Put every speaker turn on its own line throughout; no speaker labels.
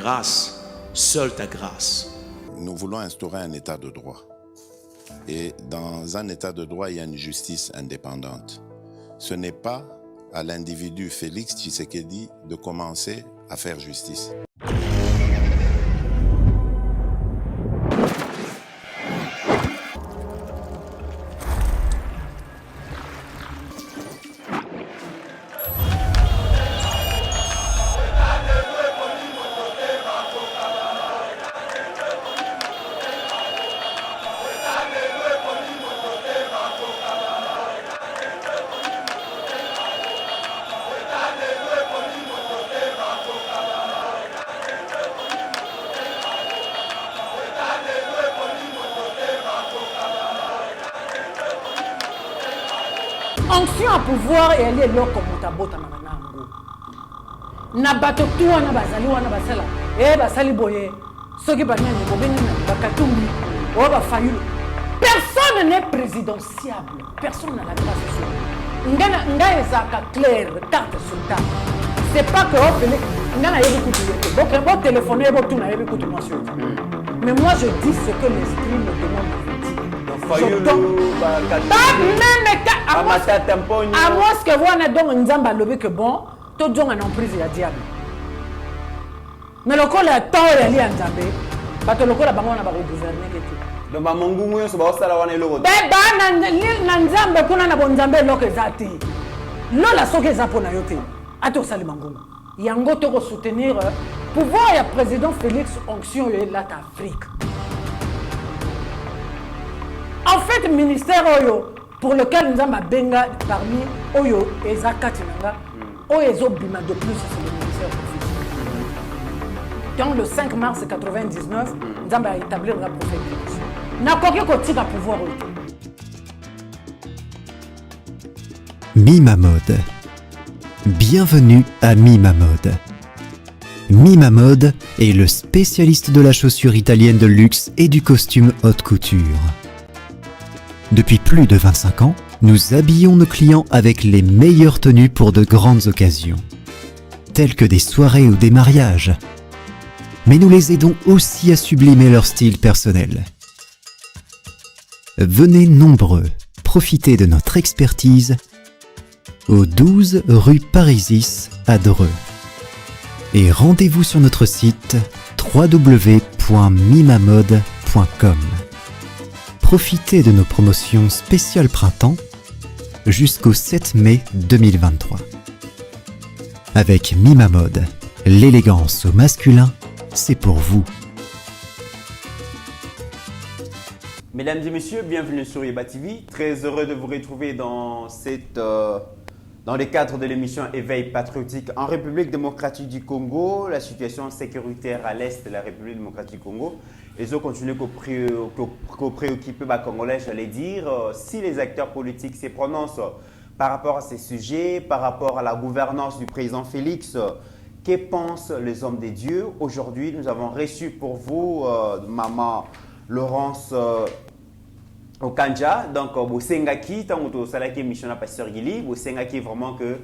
grâce, seule ta grâce.
Nous voulons instaurer un état de droit. Et dans un état de droit, il y a une justice indépendante. Ce n'est pas à l'individu Félix Tshisekedi de commencer à faire justice.
Onction à pouvoir et elle est là comme Motabota Manango. Nabato toi na bazali wana basala. Basali boye. Ceux qui bannent les bobines na bakatumbi. Ba fayulu. Personne n'est présidentiable. Personne n'a la grâce. Nga ezaka clair carte sur table. C'est pas que nga na yebi kutu. Bon téléphoner bon tout na yebi kutu moi. Mais moi je dis ce que l'esprit me demande de dire. À moi ce que vous en êtes donc nzamba lobby que bon, tout jonga en prise ya diable. Mais le col est temps et à nzambe, parce que le col a bango na ba gouverner que
donc ba mongungu yo so ba sala wana eloko.
Na nzambe kuna na bonzambe loko ezati. Lola soki eza pona yo te. Ato sali mangungu. Yango to ko soutenir pouvoir ya président Félix Onction et la Afrique. En fait, le ministère Oyo, pour lequel nous avons benga parmi Oyo et Zakatinanga, Oyo et Zobima de plus, c'est le ministère officiel. Donc le 5 mars 1999, nous avons établi la prophétie. Nous avons continué à pouvoir.
Mima Mode. Bienvenue à Mima Mode. Mima Mode est le spécialiste de la chaussure italienne de luxe et du costume haute couture. Depuis plus de 25 ans, nous habillons nos clients avec les meilleures tenues pour de grandes occasions, telles que des soirées ou des mariages. Mais nous les aidons aussi à sublimer leur style personnel. Venez nombreux, profitez de notre expertise au 12 rue Parisis à Dreux. Et rendez-vous sur notre site www.mimamode.com. Profitez de nos promotions spéciales printemps jusqu'au 7 mai 2023. Avec Mima Mode, l'élégance au masculin, c'est pour vous.
Mesdames et messieurs, bienvenue sur Yeba TV. Très heureux de vous retrouver dans le cadre de l'émission Éveil patriotique en République démocratique du Congo, la situation sécuritaire à l'est de la République démocratique du Congo. Les autres continuent à préoccuper les Congolais, j'allais dire. Si les acteurs politiques se prononcent par rapport à ces sujets, par rapport à la gouvernance du président Félix, que pensent les hommes des dieux? Aujourd'hui, nous avons reçu pour vous Maman Laurence Okanja, donc Bosengaki, tant que Salaki mission à Pasteur Gili, Bosengaki vraiment que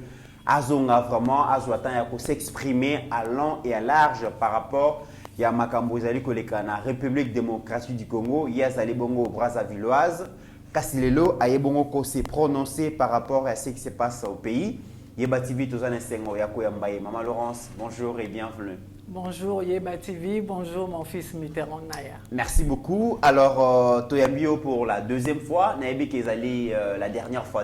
Azonga vraiment Azouatan s'exprimer à long et à large par rapport à Makambo Zali Koleka na République démocratique du Congo, Yazali Bongo Brazzavilloise, Kassilelo Ayebongo ko s'est prononcé par rapport à ce qui se passe au pays. Yeba TV Tozana Sengo Yako Yambaye. Maman Laurence, bonjour et bienvenue.
Bonjour Yeba TV, bonjour mon fils Mitterrand Naya.
Merci beaucoup. Alors, Toyambio pour la deuxième fois, Naïbi Kezali la dernière fois.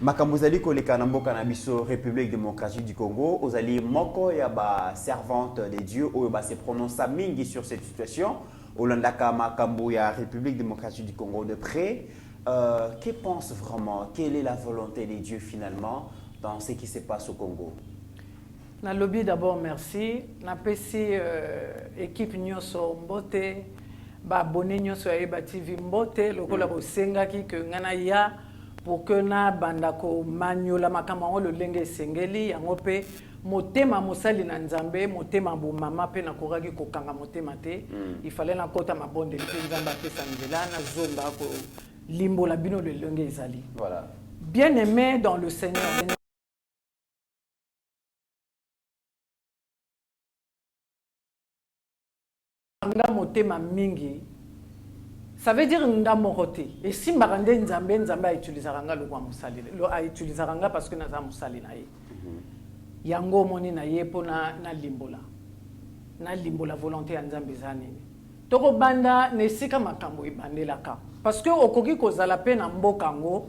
Makambo Zali Koleka na mboka na biso République démocratique du Congo, Ozali moko ya ba servante des dieux ou ba se prononce mingi sur cette situation. Olandaka Makambo ya République démocratique du Congo de près. Que pense vraiment? Quelle est la volonté des dieux finalement dans ce qui se passe au Congo?
Na lobby d'abord merci. Na pesi équipe nyonso mbote ba abonné nyonso ya Yeba TV mbote lokola bosengaki que ngana ya pour que na bandako manyola makambo le lenge sengeli yango pe motema mosali na nzambe motema bo mama pe na koraki kokanga motema te il fallait na kota mabonde pe nzamba pe sanzela na zonga ko limbo la bino le lenge ezali.
Voilà.
Bien aimé dans le Seigneur. nga motema mingi ça veut dire nga morote et si marande nzambe a utilisé ranga le musali lo a utilisé ranga parce que naza musali na ye yango moni na ye pona na limbola volonté ya nzambe zanini toko banda nesika makambo ibandelaka parce que okoki kozala pe na mboka ngo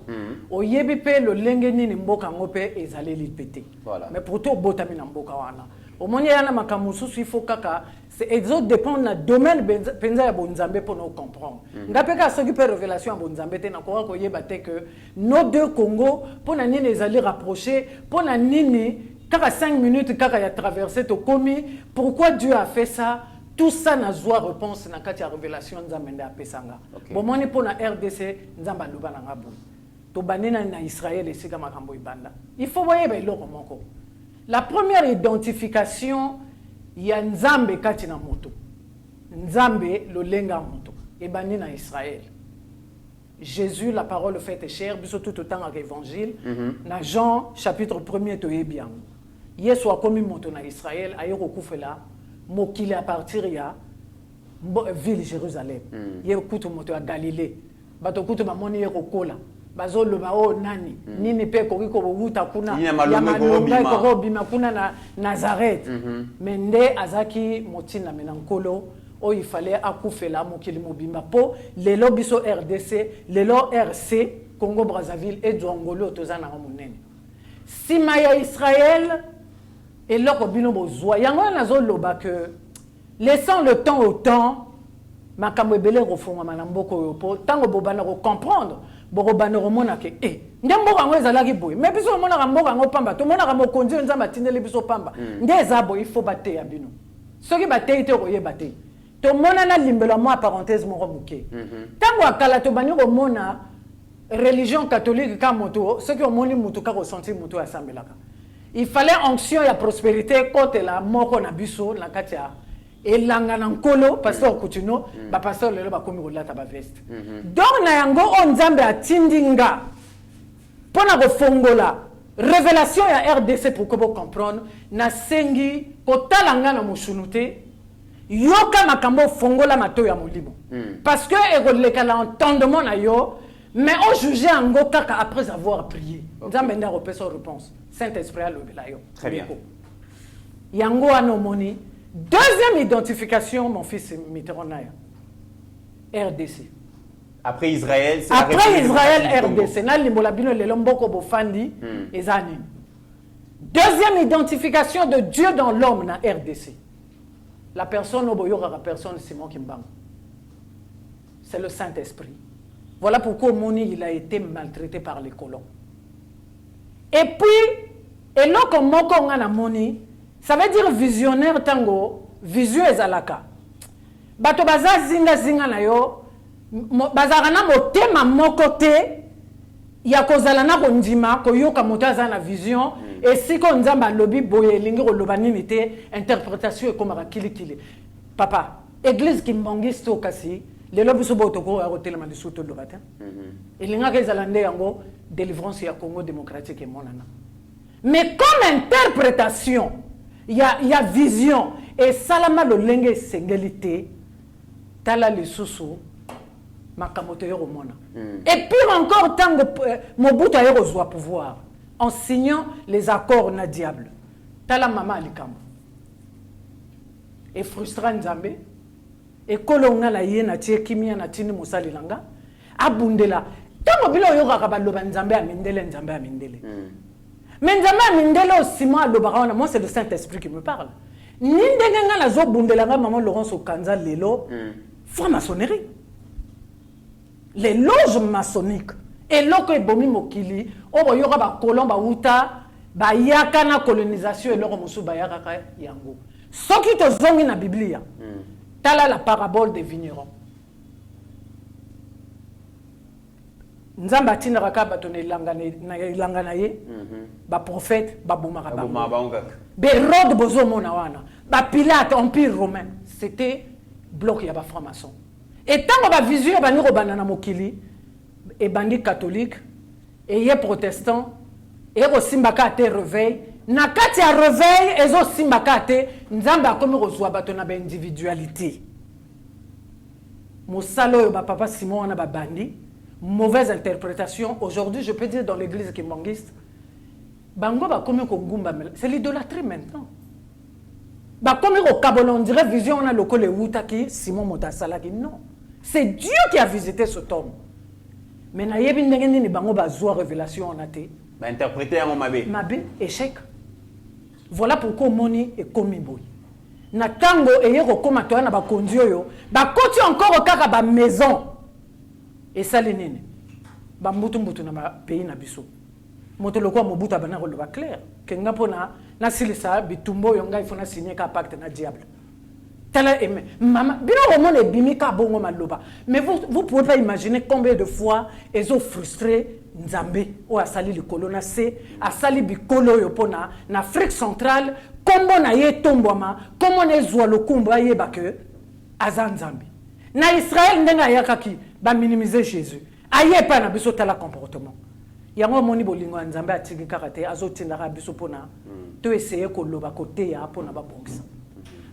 oyebi pe lo lenge nini mboka ngo pe ezaleli pété mais pour to botami na mboka wana omoni yana makambo susu il faut kaka c'est ezo dépend na domaine penza ya bonzambe pour nous comprendre ngapeka soki pe révélation ya bonzambe te na ko yeba te que nos deux Congo pour na nini ezali rapprocher pour na nini kaka 5 minutes kaka ya traverser to komi pourquoi Dieu a fait ça. Tout ça n'a pas réponse dans la révélation de Nzambe Pesanga. Bon, moi, pour la RDC, Nzamba Luba Nangabu. To banena na Israël et Sika Makambo Ibanda. Il faut voir la première identification, il y a Nzambe Katina Moto. Nzambe le lenga moto. Et banena Israël. Jésus, la parole faite chère, surtout tout le temps à l'évangile. Dans Jean, chapitre 1er, to bien. Yesu a commis moto na Israël, a Yorokoufela. Mokili à partir ya ville Jérusalem ye kutu moto à Galilée bato kutu ba moni yekokola bazolo ba o nani nini pe ko wuta kuna ya malombe ko bima kuna na Nazareth mende azaki motina menankolo o il fallait akufela mokili mobimba po lelo biso RDC lelo RC Congo Brazzaville et Djongolo tozana monene sima ya Israël. Et là, il y a que laissant le temps au temps, tant que vous comprendre, vous comprendre que il faut battre. Ce qui battre, il faut battre. Tout le monde a limbela moi parenthèse mon remuke. Tant que kala to bani romona religion catholique ka moto, ceux qui ont moni moto ka ressenti moto assemblaka. Il fallait onction et prospérité côté la moko na biso na katia et langana nkolo pasteur Coutinho ba pasteur lelo ba komi kolata ba veste. Donc na yango on Nzambe atindinga pona ko fongola révélation ya RDC pour que vous comprendre na sengi kotalanga na mushunute yoka makambo fongola mato ya molimo parce que ekoleka la entendement na yo. Mais on jugeait en Gokaka après avoir prié. Nous avons une réponse. Saint-Esprit a levé la yo.
Très bien.
Yango anomoni. Deuxième identification, mon fils Mitterrand. RDC.
Après Israël, c'est
après Israël, RDC. Deuxième identification de Dieu dans l'homme na RDC. La personne Oboyora, la personne Simon Kimbang. C'est le Saint-Esprit. Voilà pourquoi Moni il a été maltraité par les colons. Et puis, et là comme Moko ngana Moni, ça veut dire visionnaire tango, vision ezalaka. Bato baza zinga na yo, bazarana motema moko te, ya kozala na kondima koyoka moto aza na vision et si ko nzamba lobi boye lingi ko lobanini te interprétation e komaka kilikili. Papa, église kimbangiste okasi les lobes sont beaucoup à côté de la discussion de l'Obatin. Et les gens qui ont délivrance au Congo démocratique et monana. Mais comme interprétation, il y a vision et salama le lengue singalité, tala le sousou, makamoto yoro mona. Et puis encore tant que Mobutu a reçu pouvoir en signant les accords na diable. Tala mama alikamo. Et frustrant Nzambe. Et kolonga la yena tie kimia na tini musali langa abundela tango bilo yoka ka baloba Nzambe amindele Nzambe amindele mais Nzambe amindele osima loba moi c'est le Saint-Esprit qui me parle ni ndenga la zo bundela nga maman Laurence Okanza lelo franc-maçonnerie les loges maçonniques et loko ebomi mokili o yoka ba kolomba uta ba yaka na colonisation et loko musu ba yaka yango soki to zongi na Biblia tala la parabole des vignerons. Nzamba tina raka batone langana ye ba prophète ba bomaka ba Hérode bozo mona wana ba Pilate empire romain c'était bloc ya ba franc-maçon et tant ba vision ba ni robana na mokili et bandi catholique et ye protestant et rosimbaka te réveil na kati ya réveil ezo simbaka te Nzamba akomi kozwa bato na ba individualité Mosalo papa Simon na bandi, mauvaise interprétation. Aujourd'hui, je peux dire dans l'église kimbangiste, bango ba comme kongumba, c'est l'idolâtrie maintenant. Ba comme au Kabon, on dirait vision on a le col Wutaki, Simon Motasalaki. Non, c'est Dieu qui a visité cet homme. Mais na yebi ndengeni ni bango ba zoa révélation on a té.
Ba interpréter en mabé.
Mabé échec. Voilà pourquoi moni est commis boy. Na tango eyeko koma to na ba kondio yo, ba koti encore au kaka ba maison. Et ça les nene. Ba mbutu mbutu na ba pays na biso. Moto lokwa mobuta bana ko ba clair. Kenga pona na silisa bitumbo yonga ifona signer ka pacte na diable. Maman, mais vous pouvez pas imaginer combien de fois ils ont frustré Nzambe ou a sali le colonna C, a sali bikolo yopona, en Afrique centrale, comment na ye tomboma, comment na zoa le kumba ye bake, azan Nzambe. Na Israël ndenga yakaki, ba minimiser Jésus. Aye pas na biso tala comportement. Yango moni bolingo Nzambe atiki karate, azo tindara biso pona, to essayer ko loba kote ya pona ba bongisa.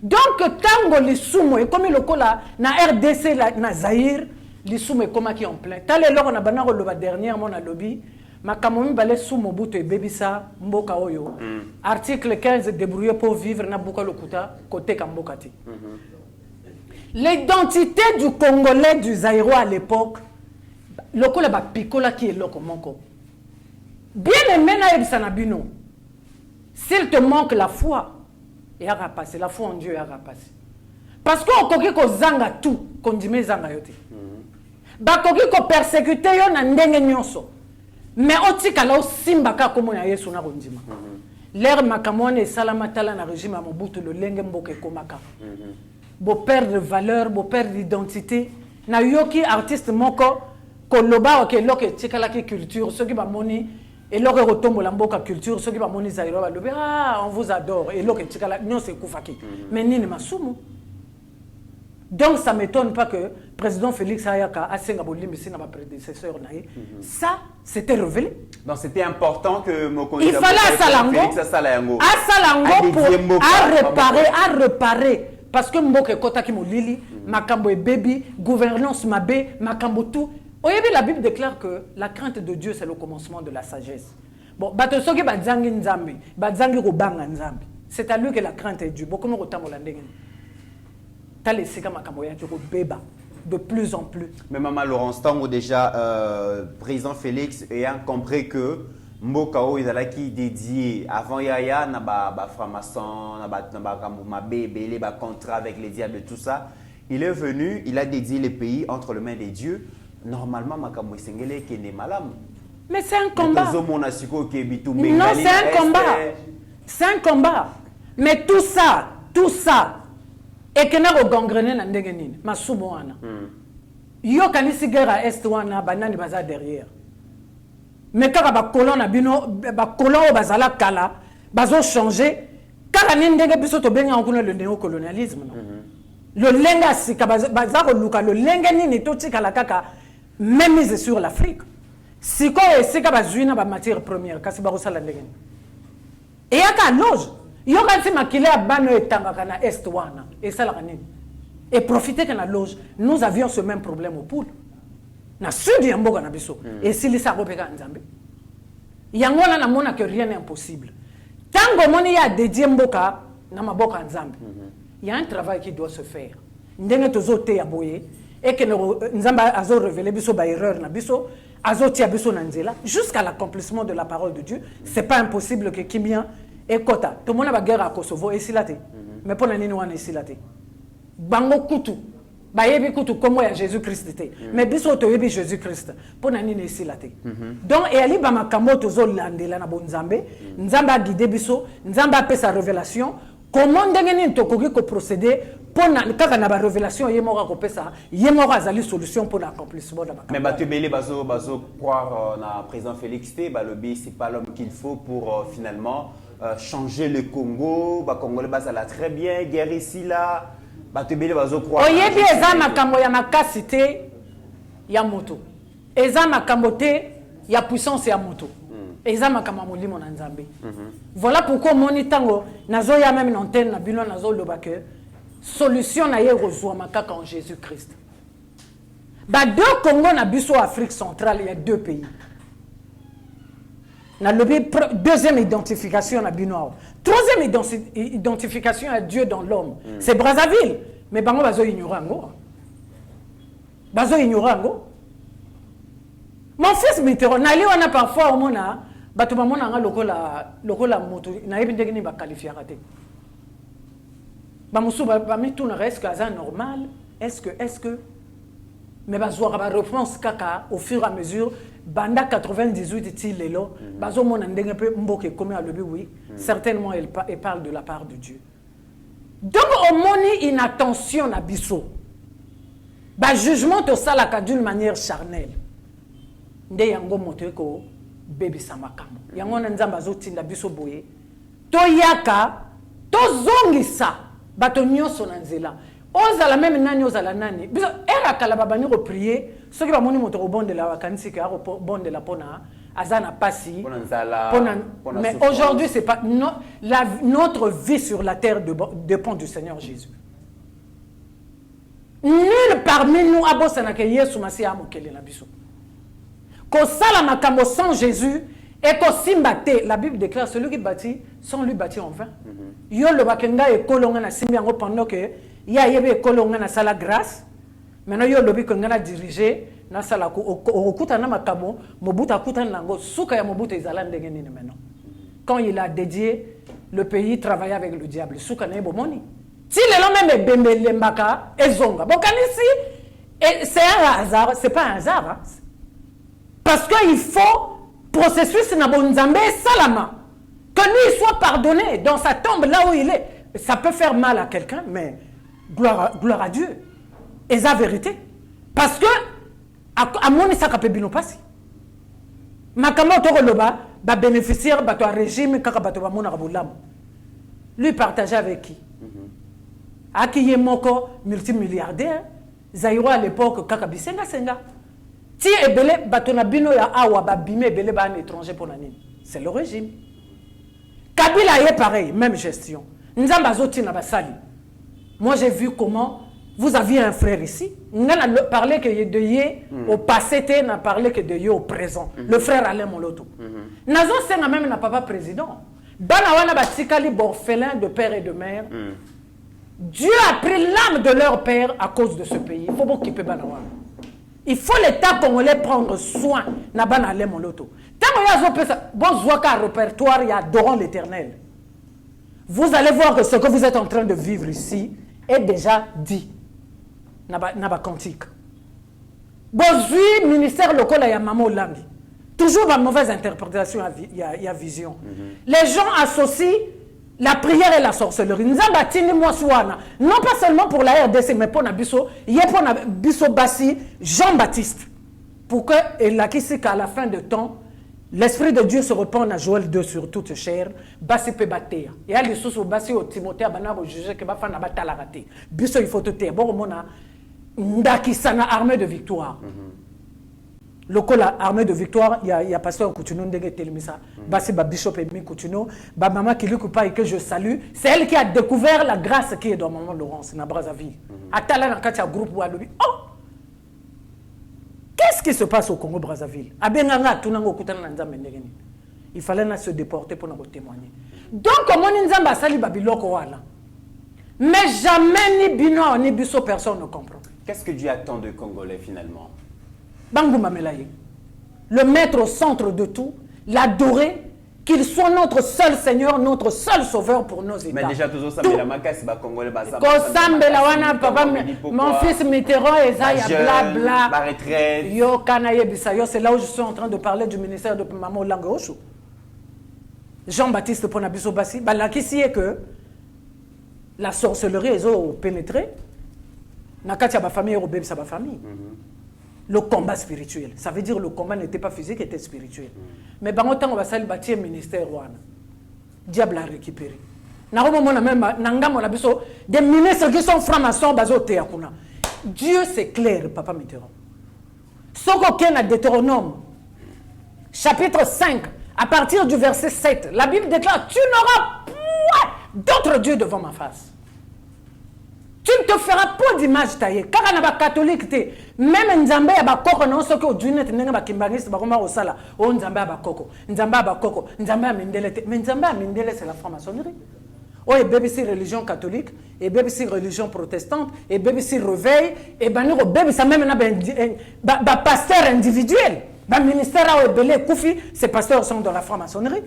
Donc, tango les sumo et comme le cola na RDC na Zaïre, les sumo est comme qui en plein. Tal est là on a banaro le dernier mon a lobby, ma kamomi balé sumo buto et bebisa mboka oyo. Article 15 débrouiller pour vivre na buka lokuta côté kambokati. L'identité du Congolais du Zaïro à l'époque, le cola ba picola qui est là comme encore. Bien aimé na ebsanabino. S'il te manque la foi, et à passer la foi en Dieu et à passer parce qu'on koki ko zanga tout qu'on dit mes zanga yote ba koki ko persécuter yo na ndenge nyonso mais otika la simba ka komo ya Yesu na kondima l'air makamone salama tala na régime à Mobutu le lenge mboke komaka bo perdre valeur bo perdre identité na yoki artiste moko ko loba ke loke tikala ki culture ce qui ba moni. Et là, on retombe la mboka culture, ceux qui vont moni Zaïro, on vous adore. Et là, non, c'est Koufaki. Mais ni ne m'assume. Donc, ça ne m'étonne pas que le président Félix Ayaka a Singapoli, mais c'est ma prédécesseur. Ça, c'était révélé.
Donc, c'était important que Mokonzi.
Il fallait à Salango pour réparer. Parce que Mboke Kota qui Lili, Makambo et Baby, gouvernance Mabé, Makambo tout. La Bible déclare que la crainte de Dieu, c'est le commencement de la sagesse. Bon, c'est à lui que la crainte est due. De plus en plus.
Mais Maman Laurence Tango, déjà, président Félix ayant compris que Mbokao est dédié avant Yaya, n'a franc-maçon, n'a bébé, n'a contrat avec les diables et tout ça. Il est venu, il a dédié les pays entre les mains des dieux. Normalement,
mais c'est un combat. Non, c'est un combat. C'est un combat. Mais tout ça, et que n'a gangrené na ndengenine, ma sumoana. Yo kanisi guerre est wana banani baza derrière. Mais quand ba colon abino ba colon bazala kala, bazo changer, car ndenge biso to benga okuna le néocolonialisme. Le lenga sika baza ko luka le lenga nini to tika la kaka. Même mise sur l'Afrique. Si quoi est-ce que bazuina ba matière première, kasi ba rosala ndenge. Et yaka loge. Yo kanti makile abano etanga kana est wana et ça la kanini. Et profiter que la loge, nous avions ce même problème au poule. Na sud ya mboka na biso. Et si lisa robeka nzambe. Yangona na mona que rien n'est impossible. Tango moni ya dédié mboka na maboka nzambe. Il y a un travail qui doit se faire. Ndenge tozote ya boye. Et que Nzamba a révélé biso ba erreur na biso, azo tia biso na nzela jusqu'à l'accomplissement de la parole de Dieu. C'est pas impossible que Kimia et Kota, tout le monde a guerre à Kosovo et Silate. Mais pour nani wana Silate. Bango kutu. Ba yebi kutu comme ya Jésus-Christ était. Mais biso to yebi Jésus-Christ. Pour nani ne Silate. Donc et ali ba makambo tozo landela na bonzambe, Nzamba a guidé biso, Nzamba a fait sa révélation. Comment ndengeni tokoki ko procéder pour na ba révélation yemora ko pesa yemora azali solution pour l'accomplissement de la
mais batubele bazo croire na président Félix T balobi c'est pas l'homme qu'il faut pour finalement changer le Congo ba congolais bazala très bien guerre ici là batubele bazo croire
oyebi eza makambo ya makasité ya moto eza makambo te ya puissance ya moto eza makambo molimo na nzambe. Voilà pourquoi moni tango nazo ya même antenne na bino nazo loba que solution na ye rozwa makaka en Jésus-Christ. Bah, deux Congo na biso Afrique centrale, il y a deux pays. Na lobby, deuxième identification na Binoao. Troisième identification à Dieu dans l'homme. C'est Brazzaville. Mais bango bazo ignorango. Bazo ignorango. Mon fils Mitterrand, nali wana parfois au mona, bato ba mona nga lokola moto, na yebi ndenge ni ba qualifier raté. Ba musu ba mituna est-ce que ça normal? Est-ce que mais bazo ba réponse kaka au fur et à mesure banda 98 ti lelo, bazo mona ndenge pe mboke comme à lebi oui, certainement elle parle de la part de Dieu. Donc au moni inattention na biso. Ba jugement to salaka d'une manière charnelle. Nde yango moto ko bébé samakambo yango na nzamba zotinda biso boye to yaka to zongisa bato nyonso na nzela ozala même nani ozala nani biso era kala babani ko prier soki ba moni moto ko bondela wakanisi ka ko bondela pona azana pasi mais aujourd'hui c'est pas notre vie sur la terre dépend du Seigneur Jésus. Nul parmi nous abosana ke Yesu Masia amokele na biso. Ko sala makambo sans Jésus et ko simbate, la Bible déclare celui qui bâtit sans lui bâtit en vain. Yo le bakenga e kolonga na simbi yango pendant que ya yebe kolonga na sala grâce. Maintenant yo le bikenga na diriger na sala ko okuta na makambo mobuta kuta nango suka ya mobuta ezala ndenge nini maintenant. Quand il a dédié le pays travailler avec le diable, suka na bomoni. Si les gens même bembele mbaka ezonga. Bon ici c'est un hasard, c'est pas un hasard. Hein? Parce qu'il faut processus na bonzambe salama que lui soit pardonné dans sa tombe là où il est. Ça peut faire mal à quelqu'un, mais gloire à Dieu. Et c'est la vérité. Parce que à mon isa kapebino pasi. Makamo to loba ba bénéficiaire ba to régime kaka ba to ba mona rabulam. Lui partager avec qui? Aki moko multimilliardaire. Zaïro à l'époque kaka bisenga senga. Si ebele batona bino ya awa ba bime ebele ba un étranger pour l'année, c'est le régime. Kabila est pareil, même gestion. Nzamba zoti na basali. Moi j'ai vu comment vous aviez un frère ici. On a parlé que de yé au passé, on a parlé que de yé au présent. Le frère Alain Moloto. Nazo senga même na papa président. Bana wana batikali orphelin de père et de mère. Dieu a pris l'âme de leur père à cause de ce pays. Il faut beaucoup qu'il peut bana wana. Il faut l'État congolais prendre soin na bana Alain Moloto. Tant que yazo pesa bon zwaka répertoire ya adorant l'Éternel. Vous allez voir que ce que vous êtes en train de vivre ici est déjà dit. Naba cantique. Bozui ministère local ya Mamo Langi. Toujours la mauvaise interprétation il y a vision. Les gens associent la prière et la sorcellerie. Nzamba tini mwaswana. Non pas seulement pour la RDC mais pour Nabiso, yé pour Nabiso Bassi, Jean-Baptiste. Pour que et la qui qu'à la fin de temps l'esprit de Dieu se répand à Joël 2 sur toute chair, Bassi peut battre. Et à l'issue sur Bassi au Timothée abana au juger que Bafana batala raté. Biso il faut te taire. Bon mona Ndakisana armée de victoire. Le col armée de victoire, il y a pasteur Coutuno Ndege Telemisa, Bassi Bishop Emi Coutuno, maman qui lui coupe et que je salue, c'est elle qui a découvert la grâce qui est dans maman Laurence, na Brazzaville. Atala na katia groupe Walobi. Oh! Qu'est-ce qui se passe au Congo Brazzaville? Abenganga tunango kutana na nzambe ndegeni. Il fallait se déporter pour nous témoigner. Donc comme on nzamba sali babiloko wala. Mais jamais ni bino ni biso personne ne comprend.
Qu'est-ce que Dieu attend de Congolais finalement?
Bangouma Melaye. Le mettre au centre de tout, l'adorer, qu'il soit notre seul Seigneur, notre seul Sauveur pour nos États.
Mais déjà, toujours ça, mais la macasse, bah, Congolais, bah, ça.
Papa, mon fils Mitterrand, Esaïa, blabla.
Ma retraite.
Yo, Kanaye Bissayo, c'est là où je suis en train de parler du ministère de Maman Langeoshu. Jean-Baptiste Ponabiso Bassi, bah, là, qui est que la sorcellerie, ils ont pénétré. Nakatia, ma famille, Robé, sa famille. Le combat spirituel. Ça veut dire que le combat n'était pas physique, était spirituel. Mais par autant, on va saluer le ministère. Diable a récupéré. Des ministres qui sont francs-maçons, Dieu, c'est clair, Papa Mitterrand. Ce qu'on a Deutéronome, chapitre 5, à partir du verset 7, la Bible déclare: tu n'auras point d'autre Dieu devant ma face. Tu tu ne te feras pas d'image taillée. Car on a catholique, même Nzambe a bakoko non ce que au Junet n'est pas kimbangiste, bakoma au sala, oh Nzambe a bakoko, Nzambe a bakoko, Nzambe a mindele, mais Nzambe a mindele c'est la franc-maçonnerie. Oh et bébé c'est religion catholique, et bébé c'est religion protestante, et bébé c'est réveil, et baniro bébé ça même na pasteur individuel, ba ministère a belé koufi, ces pasteurs sont dans la franc-maçonnerie.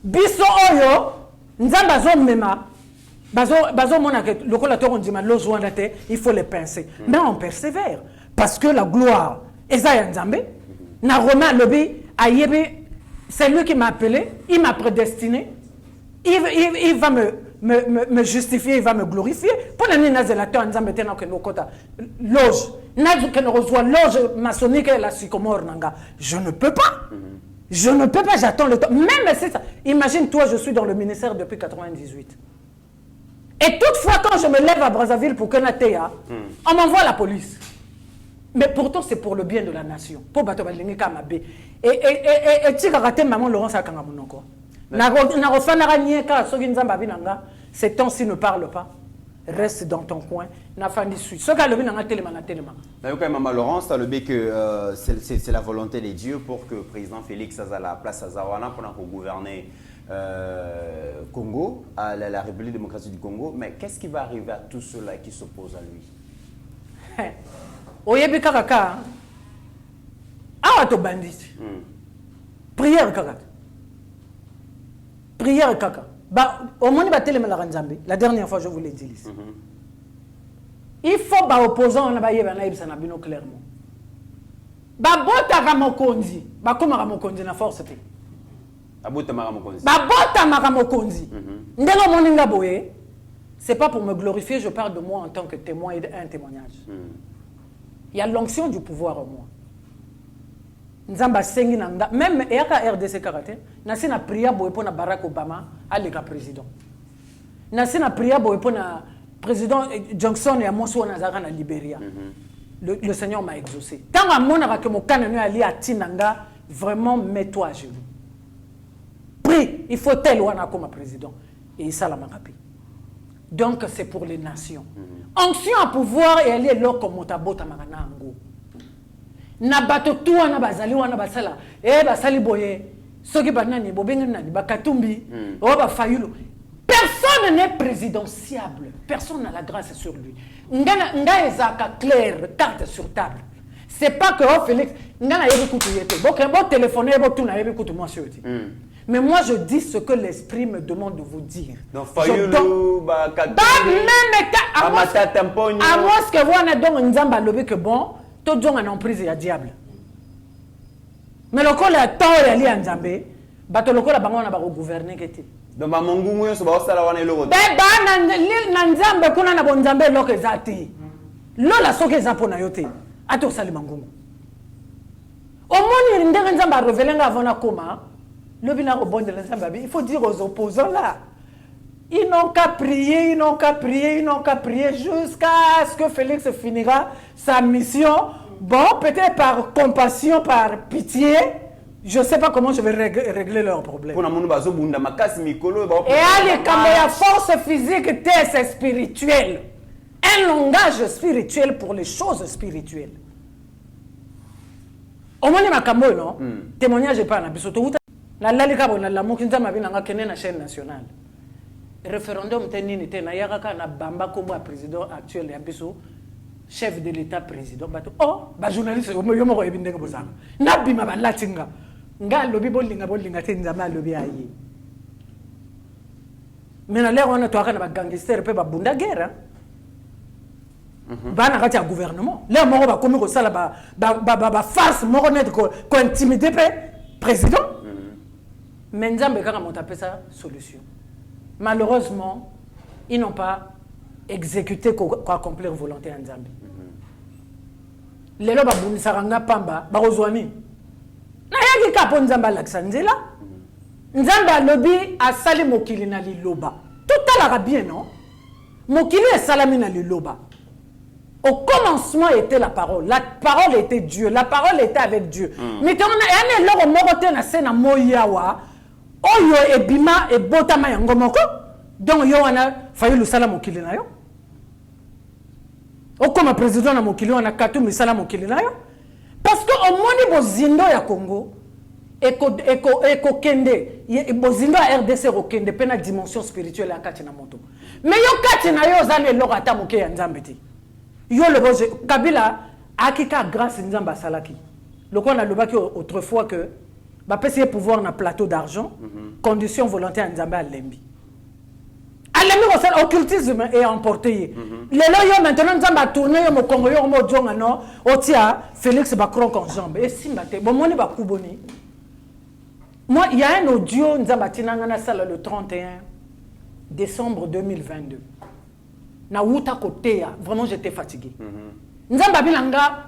Biso oyo Nzamba zo mema. Bazo monake lokolateur on dit malo joindate, il faut les pincer. Mais on persévère parce que la gloire Esaïa Nzambe na Romain Lobby Ayebe, c'est lui qui m'a appelé, il m'a prédestiné. Il va me justifier, il va me glorifier. Pour l'année nazélateur Nzambe tena que lokota loge, nazu que nous reçoit loge maçonnique la sycomore nanga. Je ne peux pas. Je ne peux pas, j'attends le temps. Même c'est ça. Imagine toi, je suis dans le ministère depuis 98. Et toutefois, quand je me lève à Brazzaville pour Kenatea, on m'envoie la police. Mais pourtant, c'est pour le bien de la nation. Pour bateau balingi kamabe. Et tu raté maman Laurence Akangamunoko. Ces temps-ci ne parlent pas. Reste dans ton coin. Nafandi suit. Ce gars le vin na téléma na téléma.
Maman Laurence, ça le bé que c'est la volonté de Dieu pour que le président Félix a la place à Zawana pour gouverner. Congo, à la République démocratique du Congo, mais qu'est-ce qui va arriver à tous ceux-là qui s'opposent à lui?
Oyebi Karaka, awato bandit. Prière Kaka. Prière Kaka. Au moins, la dernière fois, je vous l'ai dit ici. Il faut que les opposants soient clairement. Babota Ramokondi, Bakoma Ramokondi na force.
Babota Maramokonzi.
C'est pas pour me glorifier, je parle de moi en tant que témoin et un témoignage. Il y a l'onction du pouvoir en moi. Nzamba sengi nanga même yaka RDC karaté, nasi na priya boy pour na Barack Obama aleka président. Nasi na priya boy pour na président Johnson et Amoso Nazara na Libéria. Le Seigneur m'a exaucé. Tant à mon que mon canon ali à Tinanga, vraiment mets-toi à genoux. Prie, il faut tel ou comme président. Et ça la marapi. Donc c'est pour les nations. Onction à pouvoir et elle est là comme motabota marana ango. Na bato tuwa na bazali wana basala. Basali boye. Soki banani bobenga nani bakatumbi. Ba fayulu. Personne n'est présidentiable. Personne n'a la grâce sur lui. Nga ezaka clair, carte sur table. C'est pas que Félix, nga na yebi kutu yete. Bon téléphoner, bon tout na yebi kutu moi sur. Mais moi, je dis ce que l'esprit me demande de vous dire.
Donc, Fayoulou,
à moins que vous en êtes donc un zamba lobby que bon, tout le monde en emprise et à diable. Mais le col est temps et aller en zambé, bateau le col a bango na ba gouverner que tu.
Donc, ma mongungu yo so ba osala wana eloko.
Nan zambé kuna na bon zambé lo ke zati. Lo la so ke zapo na yote. Ato sali mangungu. Au moins, ndenge nzamba revelenga avant na koma. Il faut dire aux opposants là, ils n'ont qu'à prier, jusqu'à ce que Félix finira sa mission. Bon, peut-être par compassion, par pitié, je ne sais pas comment je vais régler leurs problèmes. Et allez, quand il y a force physique, c'est spirituel. Un langage spirituel pour les choses spirituelles. Au moins, il non? Témoignage n'est pas un abisoto. La lalika bona la mokinza mabina nga kene na chaîne nationale. Référendum tenini tena yakaka na bamba comme président actuel ya biso chef de l'état président bato journaliste yo mo ebinde ko bozanga. Na bima ba latinga. Nga lobi bolinga tenza ma lobi ayi. Mais na lero na to aka na ba gangster pe ba bunda guerre. Bana kati ya gouvernement. Les moko ba komi ko sala ba farce moko net ko intimider pe président. Mais nous avons tapé sa solution. Malheureusement, ils n'ont pas exécuté pour accomplir volonté en Zambie. Les lois de Saranga Pamba, Barozwani. N'a pas de Nzamba Laxanzela. Nzamba lobby a salé Mokili na liloba. Tout à l'Arabien, non? Mokili est salami na liloba. Au commencement était la parole. La parole était Dieu. La parole était avec Dieu. Mais quand on a l'heure au moroté na sena moyawa. Oyo ebima e botama yango moko donc yo wana fayu lusala mokili na yo okoma président na mokili wana katu misala mokili na yo parce que omoni bozindo ya Congo eko kende bozindo ya RDC okende pe na dimension spirituelle ya kati na moto mais yo kati na yo zale eloko ata moke ya nzambe te yo le boze Kabila akika grâce nzambe asalaki loko na lobaki autrefois que ba pesi pouvoir na plateau d'argent condition volontaire nzambe alembi occultisme est emporté. Lelo yo maintenant nzambe a tourné yo mo Congo yo mo jonga no otia Félix Bacron en jambe et simbate bon moni ba kuboni. Moi il y a un audio nzambe tinanga na sala le 31 décembre 2022. Na wuta côté vraiment j'étais fatigué. Nzambe bilanga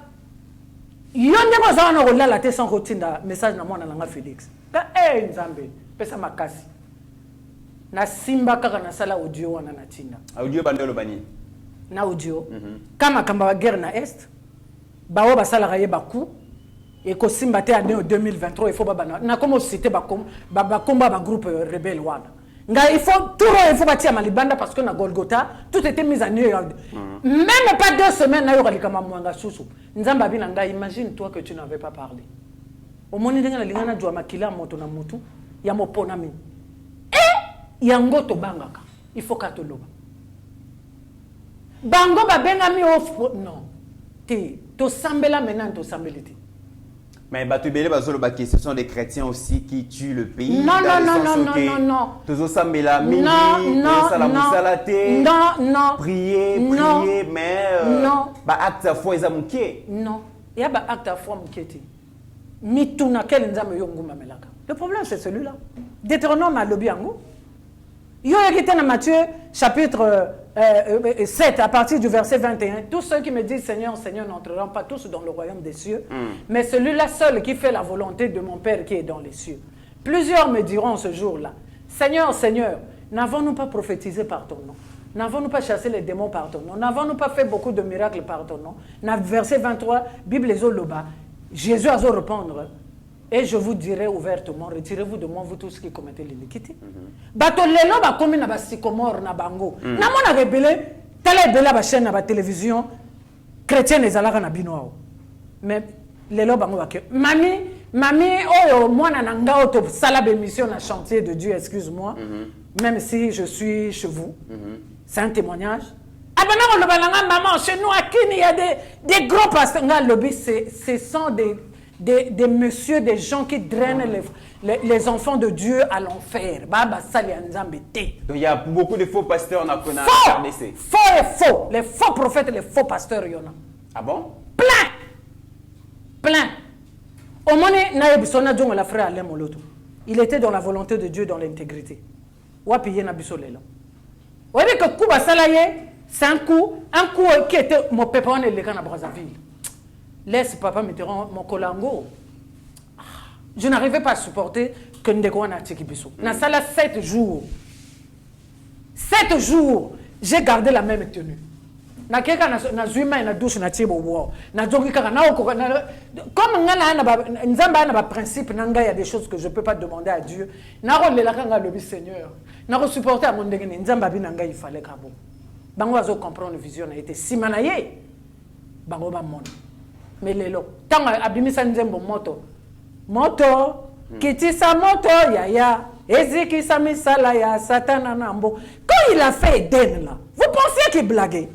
yo ndeko za na rolala te sans rotinda message na mwana nanga Félix. Ka nzambe pesa makasi. Na simba kaka na sala audio wana na tinda
audio bandelo bani
na audio kama kamba guerre na est bawo basala raye baku et ko simba te année 2023 il faut baba na comme citer ba combat ba groupe rebelle wana nga il faut tout il faut batia malibanda parce que na Golgotha tout était mis en œuvre même pas 2 semaines na yo kama mwanga susu nzamba bina nga imagine toi que tu n'avais pas parlé au moni ndenge na lingana jwa makila moto na mutu ya mopona mi yango to bangaka il faut ka to loba bango ba bengami offre non ti to sambela maintenant to sambeliti
mais batu belé bazolo baki ce sont des chrétiens aussi qui tuent le pays
non non
tozo sambela mingi sala musalate
non
prier mais ba acte foi za mukie
non ya ba acte foi mukieti mituna quel nzambe yo nguma melaka le problème c'est celui-là Deutéronome a lobi yango. Yo écrit dans Matthieu chapitre 7 à partir du verset 21. Tous ceux qui me disent Seigneur, Seigneur n'entreront pas tous dans le royaume des cieux, mais celui-là seul qui fait la volonté de mon Père qui est dans les cieux. Plusieurs me diront ce jour-là, Seigneur, Seigneur, n'avons-nous pas prophétisé par ton nom? N'avons-nous pas chassé les démons par ton nom? N'avons-nous pas fait beaucoup de miracles par ton nom? Dans verset 23, Bible les loba, Jésus a répondre. Et je vous dirai ouvertement, retirez-vous de moi, vous tous qui commettez l'iniquité. Bato lelo ba komi na ba sycomore na bango. Na mona rebelle, tala ebela ba chaîne na ba télévision chrétienne ezalaka na bino. Mais lelo bango ba ke mami oyo mwana na nga auto sala be mission na chantier de Dieu, excuse-moi. Même si je suis chez vous. C'est un témoignage. Abana lo balanga maman chez nous à Kini il y a des gros pasteurs lobby ce sont des messieurs, des gens qui drainent les enfants de Dieu à l'enfer.
Donc il y a beaucoup de faux pasteurs dans la RDC.
Faux et faux. Les faux prophètes et les faux pasteurs, il y en a.
Ah bon?
Plein. Au moment où il était dans la volonté de Dieu, dans l'intégrité. C'est un coup qui était mon pépin à Brazzaville. Laisse papa Mitterrand mon colango. Je n'arrivais pas à supporter que Ndeko na Tchikibiso. Na sala 7 jours. 7 jours, j'ai gardé la même tenue. Na keka na zuima na douche na tibo wo. Na jongi kaka na oko comme ngana na nzamba na ba principe nanga il y a des choses que je peux pas demander à Dieu. Na ro lela kanga lobi Seigneur. Na ro supporter à mon ndenge nzamba bi nanga il fallait kabo. Bango azo comprendre vision na été simanaye. Bango ba mona. Mais lelo tanga abimisa nzembo moto kitisa moto ya eziki samisala ya satana nambo quand il a fait Eden là vous pensez qu'il blaguait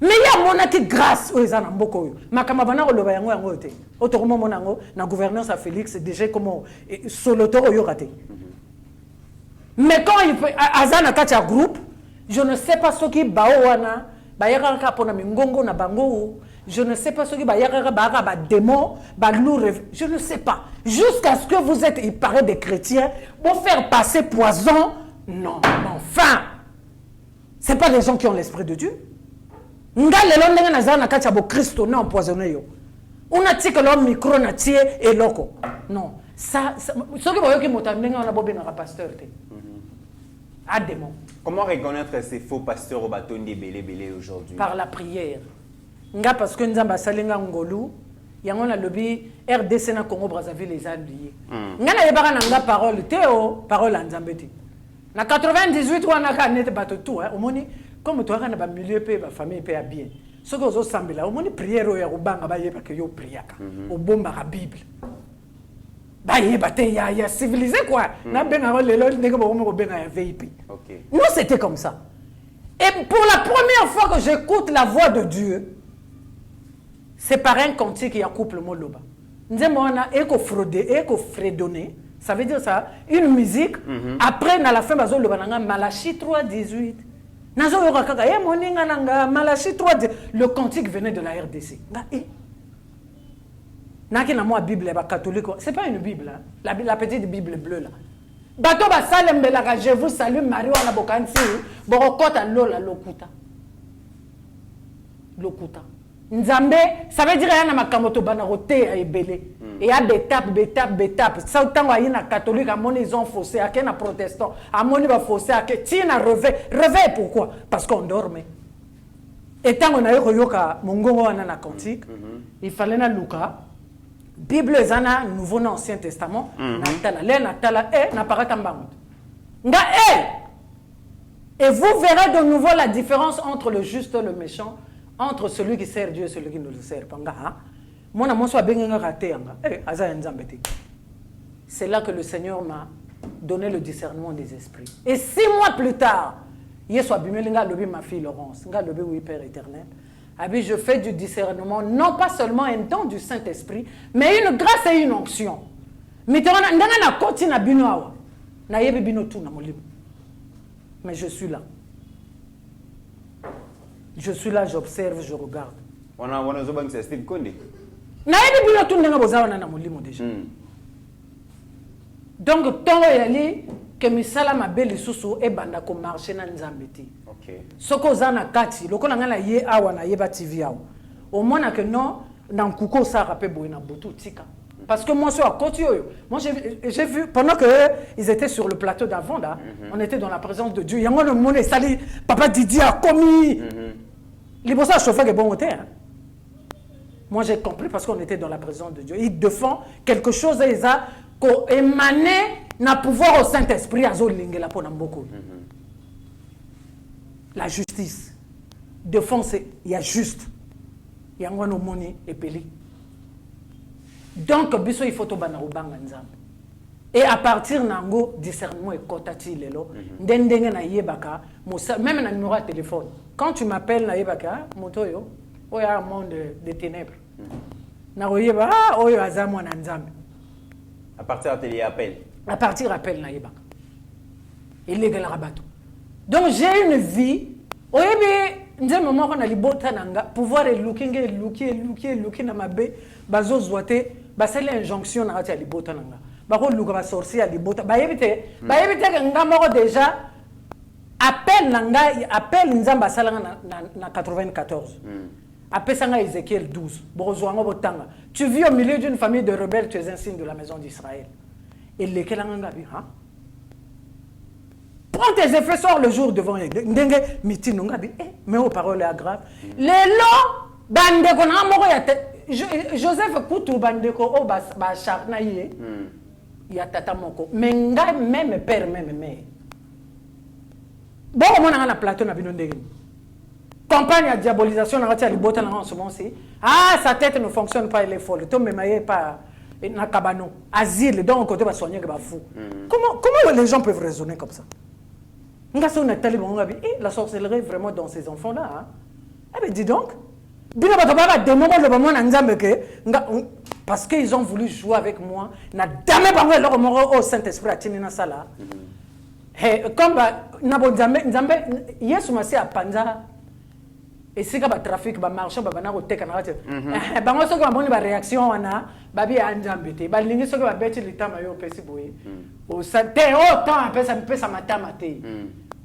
mais il y a monaki grâce aux anamboko yo makama bana ko loba yango te otokomo monango na gouvernance à Félix déjà comment soloto yo raté mais quand il azana kacha groupe je ne sais pas ce qui baowana bayaka ka pona mingongo na bango. Je ne sais pas ce qui va y avoir des démons, je ne sais pas. Jusqu'à ce que vous êtes, il paraît des chrétiens, pour faire passer poison. Non, enfin. Ce n'est pas des gens qui ont l'esprit de Dieu. On a dit que l'homme micro n'a tiré et loco. Non. Ça, ce qui va y avoir un pasteur. À démon.
Comment reconnaître ces faux pasteurs au bâton des belé aujourd'hui?
Par la prière. Nga parce que nzamba salinga ngolu yango na lobi RDC na Congo Brazzaville les a liés. Nga na yebaka na nga parole théo parole nzambe ti. Na 98 wana ka net bato tout hein omoni comme toi na ba milieu pe ba famille pe a bien. Ce que vous savez là, on prière au Yarubanga, parce que vous priez, au bomba la Bible. Il y a civilisé quoi. Non, c'était comme ça. Et pour la première fois que j'écoute la voix de Dieu, c'est par un cantique qui a couple le mot loba. Nous avons fredonné, ça veut dire ça, une musique. Après, à la fin, Malachi 3:18. Malachi 3:18. Le cantique venait de la RDC. Bible catholique, c'est pas une Bible, hein? La petite Bible bleue là. Bato ba salem belaka, je vous salue Marie wana bokansi, borokota lola lokuta. Lokuta. Nzambe, ça veut dire yana makamoto bana rote ya ebele. Et ya bétape. Ça autant wa yina catholique à mon ils ont faussé, à na protestant, à mon va faussé, à tina réveil pourquoi? Parce qu'on dormait. Et tant on a eu yoka mongongo wana na cantique, il fallait na Luka. Bible est un Nouveau Ancien Testament. Et vous verrez de nouveau la différence entre le juste et le méchant, entre celui qui sert Dieu et celui qui ne le sert pas. C'est là que le Seigneur m'a donné le discernement des esprits. Et 6 mois plus tard, ma fille Laurence, Père éternel. Je fais du discernement, non pas seulement un don du Saint-Esprit, mais une grâce et une onction. Mais je suis là. Je suis là, j'observe, je regarde. Donc, tant que misala mabeli susu e banda ko marcher na nzambeti. OK. Soko zana kati, lokola ngana ye awa na yeba TV awa. Au moins que non, dans kuko ça rappelle boina botu tika. Parce que moi sur à côté moi j'ai vu pendant que ils étaient sur le plateau d'avant là, on était dans la présence de Dieu. Yango le monde sali papa Didier a commis. Les bossa chauffeur que bon hôtel. Moi j'ai compris parce qu'on était dans la présence de Dieu. Il défend quelque chose et ça ko émané na pouvoir au Saint-Esprit à zolingela pour Namboko. La justice. Défense, il y a juste. Il y a un money et peli. Donc, biso il faut to bana ubanga nzambe. Et à partir nango discernement et kotati lelo, ndendenge na yebaka, même na numéro de téléphone. Quand tu m'appelles na yebaka, motoyo, oya un monde de ténèbres. Na yeba, oyo azamwa na nzambe.
À partir de l'appel.
À partir appel na yebaka. Illégal rabato. Donc j'ai une vie, oyebi nze moment qu'on a libota nanga, pouvoir looking na mabe, bazo zoate, basele injonction na rati libota nanga. Bako luka ba sorcier libota, ba yebite nga moko déjà appel nanga, appel nzamba salanga na 94. Après ça, Ézéchiel 12. Tu vis au milieu d'une famille de rebelles, tu es un signe de la maison d'Israël. Et lesquels ont dit, hein? Prends tes effets, sors le jour devant eux. Mais aux paroles aggraves. Les lots, bandeko na moko ya Joseph Koutou bandeko o ba charna yé. Ya tata moko. Mais nga même père même mère. Bon, on a plateau na bino ndenge. Campagne à diabolisation en ce moment-ci. Ah, sa tête ne fonctionne pas, elle est folle. Tom me pas na cabano. Asile, donc côté va soigner que va fou. Comment les gens peuvent raisonner comme ça? La sorcellerie vraiment dans ces enfants-là. Hein? Eh bien, dis donc. Parce qu'ils ont voulu jouer avec moi. N'a jamais parlé leur mort au Saint-Esprit à Tinina Sala. Comme Nzambe, Yesu Masi à Panza. Et c'est comme le trafic, le marché, le tech, la réaction, babi anjambete, balingi soki ba beti litama yo pesi boye. O sante autant pesa pesa matamate.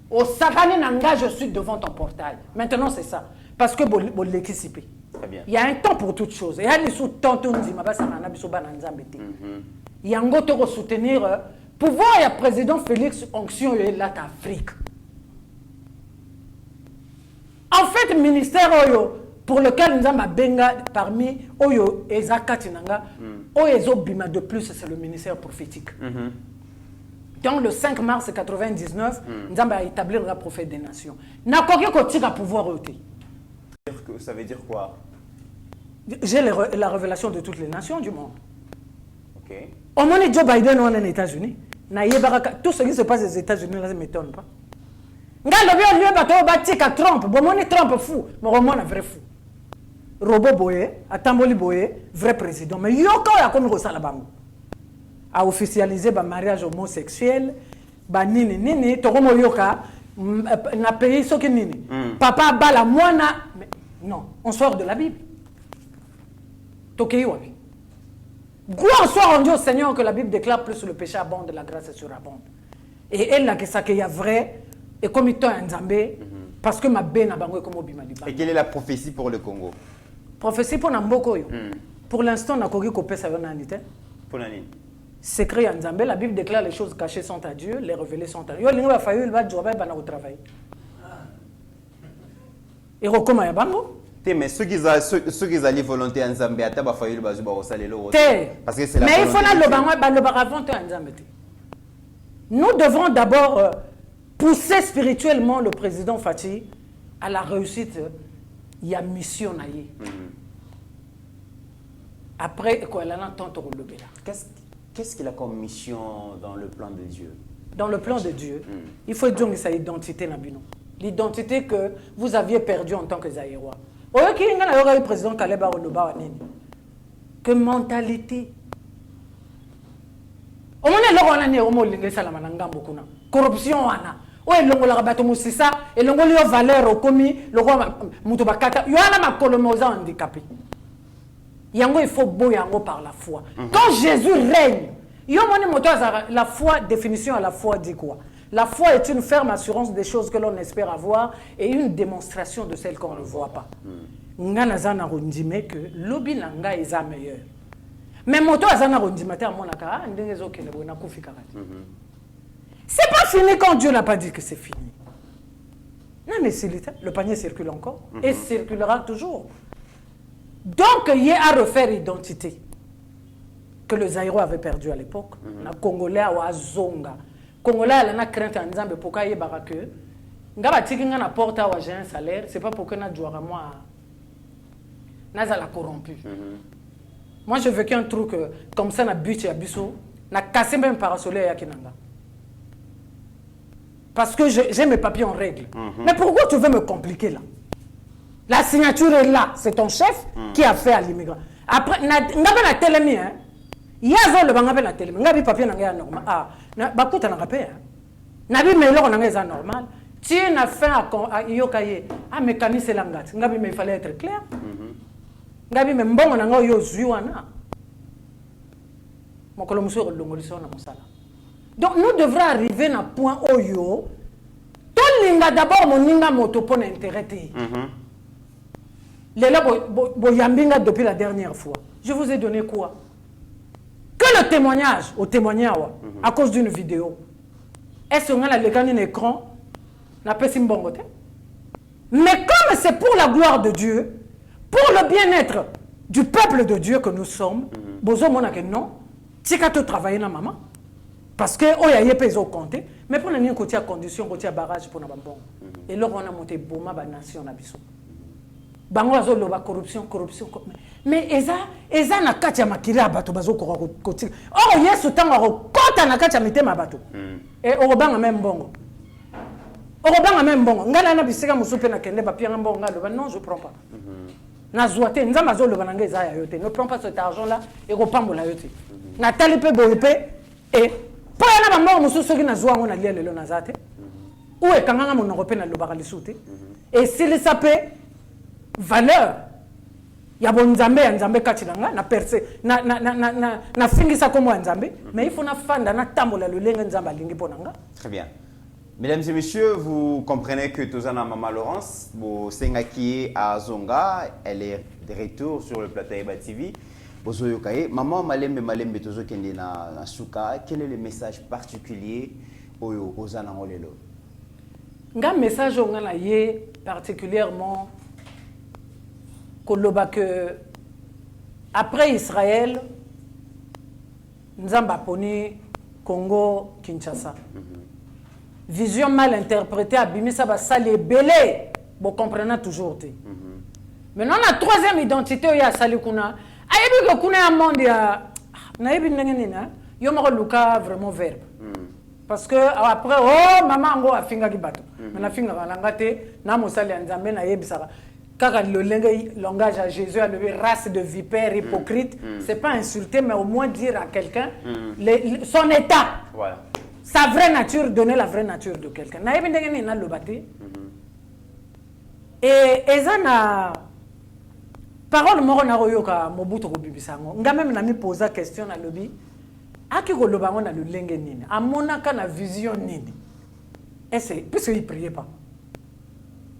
Au sakane nanga je suis devant ton portail. Maintenant c'est ça parce que bo l'équisiper. Très bien. Il y a un temps pour toutes choses. Et ali sous tonton ndima ba sana biso bana nzambete. Il y a ngoto ko soutenir pouvoir il y a président Félix Onction et là Afrique. En fait, le ministère pour lequel nous avons benga parmi Oyo et Zakatinanga, Oyo Bima de plus, c'est le ministère prophétique. Donc le 5 mars 1999, nous avons établi le prophète des nations. N'a pas pouvoir ôter.
Ça veut dire quoi?
J'ai la révélation de toutes les nations du monde.
Ok.
Au moment où Joe Biden est aux États-Unis, tout ce qui se passe aux États-Unis ne m'étonne pas. Trump, Trump fou, mais au moins un vrai fou. Robot Boye, Atamboli Boye, vrai président. Mais Yoko a comme Rosalabango. A officialisé le mariage homosexuel, nini nini, Toromo Yoka, na pays ce que nini. Papa bala moana. Non, on sort de la Bible. Tokei wabi. Gloire soit rendue au Seigneur que la Bible déclare plus le péché abonde, la grâce surabonde. Et elle a que ça qu'il y a vrai, et comme il t'a Nzambé, parce que ma benne a bango comme Obima Liba.
Et quelle est la prophétie pour le Congo?
Prophétie pour Namboko. Pour l'instant, on a couru copé ça va n'anité.
Pour la ligne.
Secret Nzambé, la Bible déclare les choses cachées sont à Dieu, les révélées sont à Dieu. Yo lingo va faillir, il va jouer au travail. Et recommande à bango.
Mais ceux qui allaient volonté en Zambie, à table, il va falloir parce que c'est la.
Mais il faut le nous devons d'abord pousser spirituellement le président Fati à la réussite. Il y a mission naïe. Après,
qu'est-ce qu'il a comme mission dans le plan de Dieu?
Dans le plan de Dieu, il faut dire sa identité Nabino. L'identité que vous aviez perdue en tant que Zaïrois. Le président Kaleba Oloba que mentalité. Au moins, corruption. Ouais, longo la bato musisa et longo lio valeur au commis le roi mutubakata yana makolomoza handicapé. Yango il faut beau yango par la foi. Quand Jésus règne, yo moni moto la foi, définition à la foi dit quoi? La foi est une ferme assurance des choses que l'on espère avoir et une démonstration de celles qu'on ne voit pas. Ngana zana rondime que lobi nanga est meilleur. Mais moto azana rondime ta monaka ndengezo kele bona kufika kati. C'est pas fini quand Dieu n'a pas dit que c'est fini. Non mais le panier circule encore et circulera toujours. Donc il y a à refaire l'identité que le Zaïro avait perdu à l'époque. Le Congolais a zonga. Congolais a crainte en disant pourquoi il y a que ngaba tikinga na porte à j'ai un salaire, c'est pas pour que na jouera moi nazala corrompu. Moi j'ai vécu un truc comme ça na but et abisso, na cassé même parasolaire ya kinanga. Parce que j'ai mes papiers en règle. Mais pourquoi tu veux me compliquer là? La signature est là, c'est ton chef qui a fait à l'immigrant. Après n'a pas la télémie hein. Il y a le banga la télémie, ngabi papier nanga normal. Ah, ba kuta na papier. Nabi melo nanga normal. Tu n'as fait à yokaye a mécanisme langati. Ngabi mais il fallait être clair. Ngabi mais mbongo nanga yo zuwana. Mokolo muso longoliso na musala. Donc nous devrons arriver à un point oyo. Tout linga d'abord mon ninga moto pour l'intérêt. Léla boyambinga depuis la dernière fois. Je vous ai donné quoi? Que le témoignage, à cause d'une vidéo. Est-ce qu'on a un écran? Mais comme c'est pour la gloire de Dieu, pour le bien-être du peuple de Dieu que nous sommes, bozo mona que non, si tu travailles na maman. Parce que oh y a pas au compter, mais pour une côté à condition, côté à barrage pour na bon. Et là on a monté boma ba nation na biso. Bango azo loba corruption. Mais eza na kati ya makiri abato bazo ko côté. Oh yesu tango kota na kati ya mitema abato. Et orobanga même bongo. Orobanga même bongo. Ngala na bisika musupe na kende ba pierre bongo ngalo non je prends pas. Na zoate nzamba zo loba nanga eza ya yote. Ne prends pas cet argent là et repambola yote. Na talipe boyepe et pour y avoir un moment où na zoa on a lié le lonazate ou est quand même on européen na lobaka lisute et s'il s'appelle valeur ya bon nzambe katilanga na percé na fingisa comme nzambe mais il faut na fanda na tambola le lenga nzamba lingi ponanga.
Très bien. Mesdames et messieurs, vous comprenez que Tozana Mama Laurence, Sengaki à Zonga, elle est de retour sur le plateau Eba TV. Maman Malembe Tozo Kende na Souka, quel est le message particulier aux Anangolelo?
Un message particulièrement que après Israël, Nzamba Poni, Congo, Kinshasa. Vision mal interprétée, Abimisa Basali Belé, vous comprenez toujours. Maintenant, la troisième identité, il y a Salikuna. Aïe, que kuna un monde, il y a. Naïbi Nengenina, il y a Luka vraiment verbe. Parce que après, oh, maman, on a finga qui bateau. Mais la finga, on a gâté, n'a pas sali en zambé, n'a yébisara. Car le langage à Jésus a levé race de vipères hypocrite, c'est pas insulter, mais au moins dire à quelqu'un son état.
Voilà.
Sa vraie nature, donner la vraie nature de quelqu'un. Naïbi Nengenina le bâti. Et ça na parole moko na royoka Mobutu ko bibisango nga même na mi poser la question na lobi aki ko lobango na lulenge nini amona kana vision nini et c'est puisque il priait pas,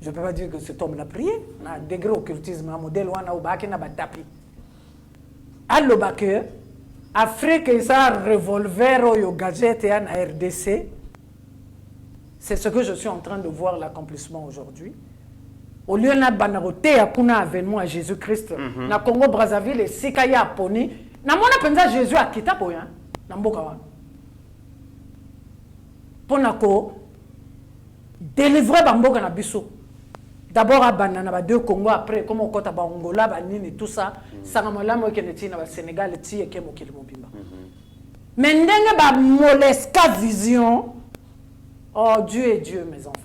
je peux pas dire que cet homme l'a prié na degré occultisme un modèle wana obaki na batapi alloba que Afrique ça revolver oyo gadget ya na RDC, c'est ce que je suis en train de voir l'accomplissement aujourd'hui. Au lieu de banaroté à kuna avènement à Jésus-Christ, na Congo Brazzaville et Sikaya Poni, na mona penza Jésus a kita boya, na mboka wana. Pona ko délivrer bamboka na biso. D'abord à banana ba deux Congo, après comme on kota ba Angola ba nini tout ça, sangamala mo keneti na ba Sénégal ti e kemo kili mobimba. Mais ndenge ba moleska vision, oh Dieu est Dieu mes enfants.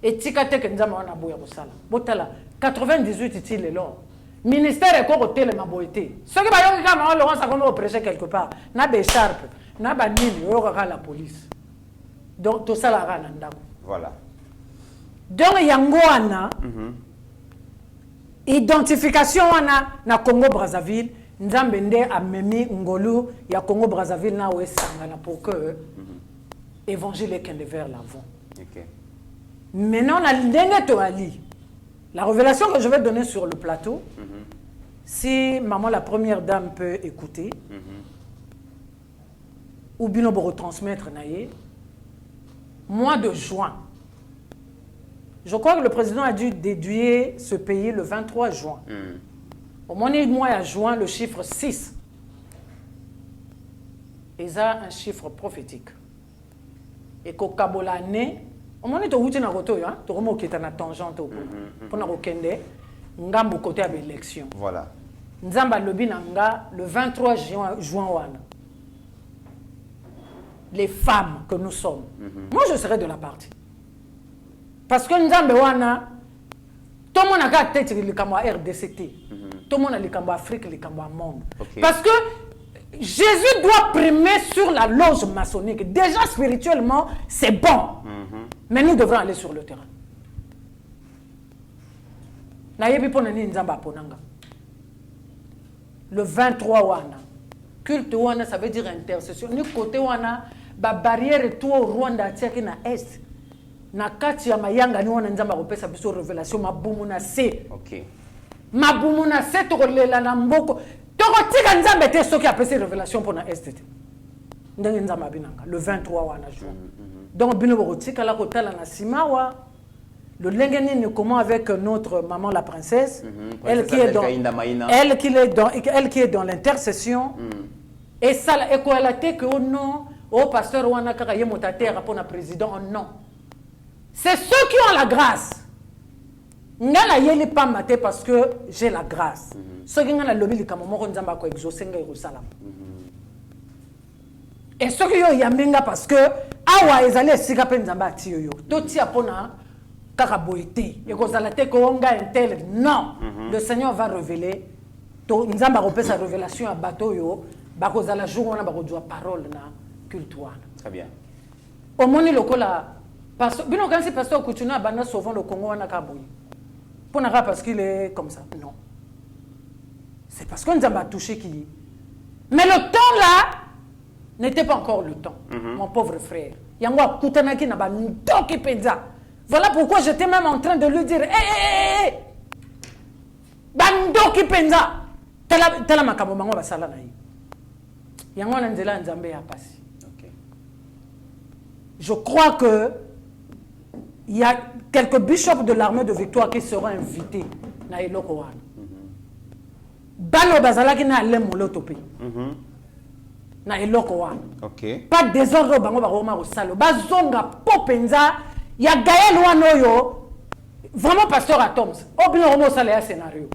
Et tikate que nous avons un aboya bosala. Botala 98 itil là. Ministère est encore au télé ma boité. Ce qui va y avoir Laurent ça comme prêcher quelque part. Na des charpes, na ba nini aura la police. Donc tout ça la rana ndako.
Voilà.
Donc yango ana identification wana na Congo Brazzaville, nzambe nde amemi ngolu ya Congo Brazzaville na wesanga pour que évangile kende vers l'avant.
OK.
Maintenant, la révélation que je vais donner sur le plateau, si maman la première dame peut écouter, ou bien on peut retransmettre, mois de juin, je crois que le président a dû déduire ce pays le 23 juin. Au mois de juin, le chiffre 6 est un chiffre prophétique. Et qu'au Kabolane, au moment où tu as une tangente pour nous côté de l'élection.
Voilà.
Nzamba Lobinanga, le 23 juin, les femmes que nous sommes, moi je serai de la partie. Parce que Nzamba Wana, tout le monde a tête le cambo RDCT, tout le monde a le cambo Afrique, le cambo monde.
Okay.
Parce que Jésus doit primer sur la loge maçonnique. Déjà spirituellement, c'est bon. Mais nous devrons aller sur le terrain. Le 23 wana. Culte wana, ça veut dire intercession. Ni côté wana, ba barrière et tout au Rwanda tiaki na est. Na kati ya mayanga ni wana nzamba kopesa biso révélation mabumu na se.
OK.
Mabumu na se to lela na mboko. Tokotika nzambe te soki apesi révélation pour na est. Ndenge nzamba binanga le 23 wana juin. Donc bino bokotika la kotala na simawa. Le lengeni comment avec notre maman la princesse, elle qui est dans l'intercession. Et ça la équalité que au nom au pasteur wana kaka ye motateur pour na président non. C'est ceux qui ont la grâce. Ngala yeli pas maté parce que j'ai la grâce. Ceux qui ont la lobby likamo moko nzamba ko exaucer ngai ko salam. Et ceux qui ont yamenga parce que awa ezali sika pe nzamba ti yo. Toti apona kaka boité. Et ko zalate ko onga intel. Non. Le Seigneur va révéler to nzamba ko pesa révélation à bateau yo ba ko zala jour on a ba ko joa parole na culte wana.
Très bien.
Au moni lokola parce bino quand c'est pasteur Koutouna bana souvent le Congo wana ka boyi. Parce qu'il est comme ça. Non. C'est parce qu'on nous a touché qui. Mais le temps là n'était pas encore le temps, mon pauvre frère. Voilà pourquoi j'étais même en train de lui dire hé Bandoki Penza Tela Makabo Mango Basala Naï. Yango Nanzela Nzambe a passé. Je crois que il y a quelques bishops de l'armée de Victoire qui seront invités na eloko wana. Balo bazala ki na lemolo topé. Na eloko wana.
OK.
Pas désordre bango ba roma ko salo. Bazonga popenza ya Gaël wana yo vraiment pasteur Atoms, au bien au ça un scénario.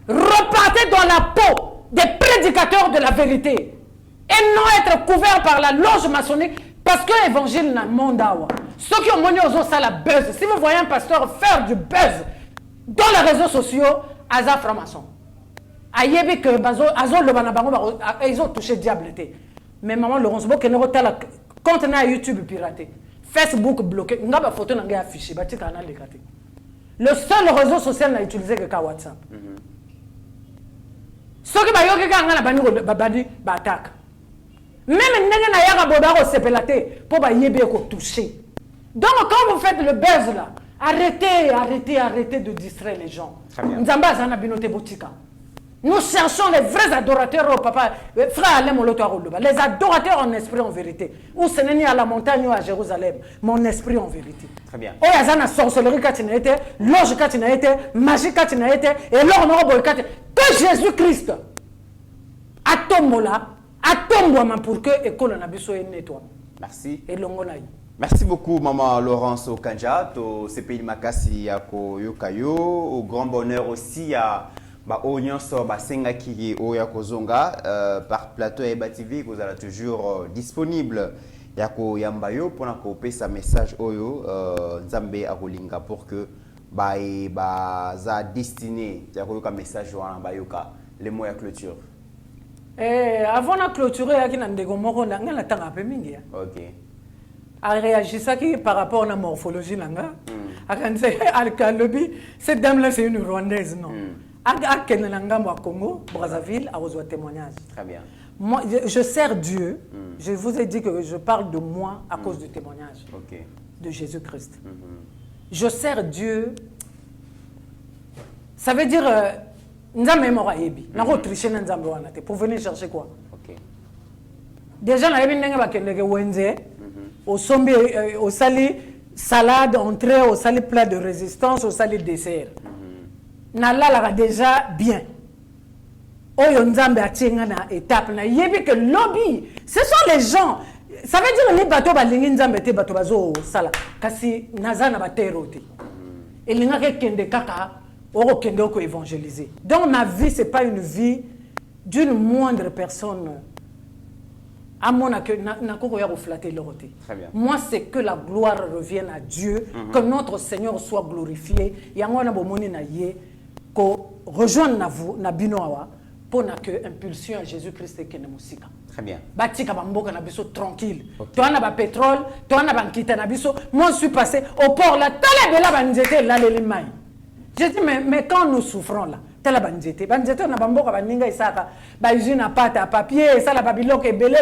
Repartez dans la peau des prédicateurs de la vérité et non être couverts par la loge maçonnique parce que l'évangile n'a mondawa. Ceux qui ont mené aux autres ça la buzz. Si vous voyez un pasteur faire du buzz dans les réseaux sociaux, Aza franc-maçon. Ayebi que ils ont touché diableté. Mais maman Laurence Bo que ne retala compte na YouTube piraté, Facebook bloqué, nga ba photo nga affiché, ba tika na lekate. Le seul réseau social n'a utilisé que WhatsApp. Ce qui va y avoir ba bandi ba attaque. Même ndenge na yaka boba ko sepelate pour ba yebe ko toucher. Donc quand vous faites le buzz là, arrêtez de distraire les gens. Nzamba zana binote botika. Nous cherchons les vrais adorateurs au papa, frère Alain Moloto Aroloba, les adorateurs en esprit en vérité. Ou ce n'est ni à la montagne ou à Jérusalem, mon esprit en vérité.
Très bien.
Oh, il y a une sorcellerie qui a été, loge qui a été, magie qui a été, et l'or n'aura pas été. Que Jésus-Christ, atomola, atomboama pour que l'école n'a pas été nettoyée.
Merci.
Et l'ongonaï.
Merci beaucoup, Maman Laurence Okanja, au CPI Makasi à Yokayo, au grand bonheur aussi à Oignon Soba Sengaki Oya Kozonga, par plateau et TV, vous allez toujours disponible. Yako Yambayo pour couper sa message Oyo, Nzambe Arolinga pour que za destiné, Yako un message Joana Bayoka, les mots à clôture.
Avant de clôturer, il y a un dégomoro, il y a un temps à peu mingi.
Ok.
A réagi ça qui par rapport à la morphologie nanga à lobby cette dame là c'est une Rwandaise non à Kenelanga au Congo Brazzaville a reçu témoignage.
Très bien.
Moi je sers Dieu. Je vous ai dit que je parle de moi à cause du témoignage de Jésus-Christ. Je sers Dieu. Ça veut dire nzambe mora yebi na ko tricher na nzambe wana te pour venir chercher quoi.
OK.
Déjà na yebi ndenge bakendeke wenze au sombi, au sali salade, entrée, au sali plat de résistance, au sali dessert. Nala déjà bien. Oyo nzambe atinga na étape na yebi que lobby, ce sont les gens. Ça veut dire les bateaux balingi nzambe te bateau bazo sala kasi nazana baterote. Et linga ke kende kaka oro kende ko évangéliser. Donc ma vie c'est pas une vie d'une moindre personne. Moi, c'est que la gloire revienne à Dieu, que notre Seigneur soit glorifié. Et qu'on rejoigne na binoawa pour que impulsion à Jésus-Christ et
Très bien.
Batika bamboka na biso tranquille. Toi na ba pétrole, toi na bankita na biso. Moi, je suis passé au port là, tala bela banjete là les mains. J'ai dit mais quand nous souffrons là, tala banjete na bamboka baninga isaka, ba usine à pâte à papier, ça la babiloko et belé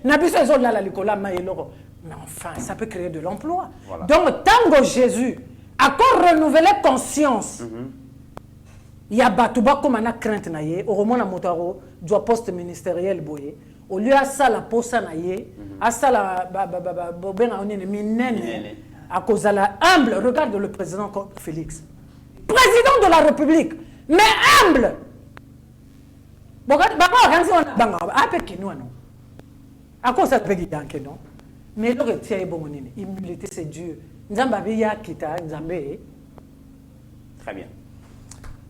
na biso zo là la likola maïloko. Mais enfin, ça peut créer de l'emploi. Voilà. Donc tango Jésus a encore renouvelé conscience. Il y a batuba comme ana crainte na ye, au roman na motaro, doit poste ministériel boye. Au lieu à ça la poste na ye, à ça la ben on est minene à cause de la humble. Regarde le président Félix. Président de la République, mais humble. À cause ça peut dire que non. Mais le retient est bon. Humilité c'est Dieu.
Très bien.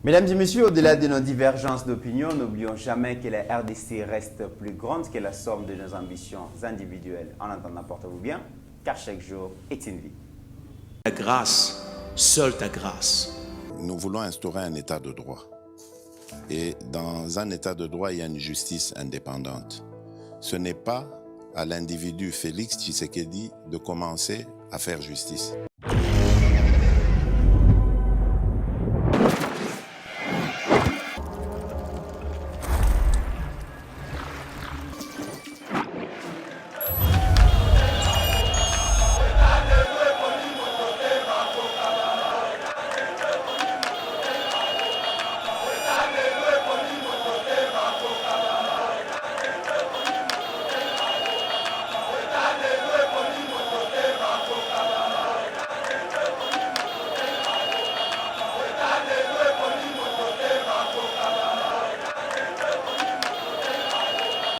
Mesdames et messieurs, au-delà de nos divergences d'opinion, n'oublions jamais que la RDC reste plus grande que la somme de nos ambitions individuelles. En attendant, portez-vous bien, car chaque jour est une vie.
Ta grâce, seule ta grâce.
Nous voulons instaurer un état de droit. Et dans un état de droit, il y a une justice indépendante. Ce n'est pas à l'individu Félix Tshisekedi de commencer à faire justice.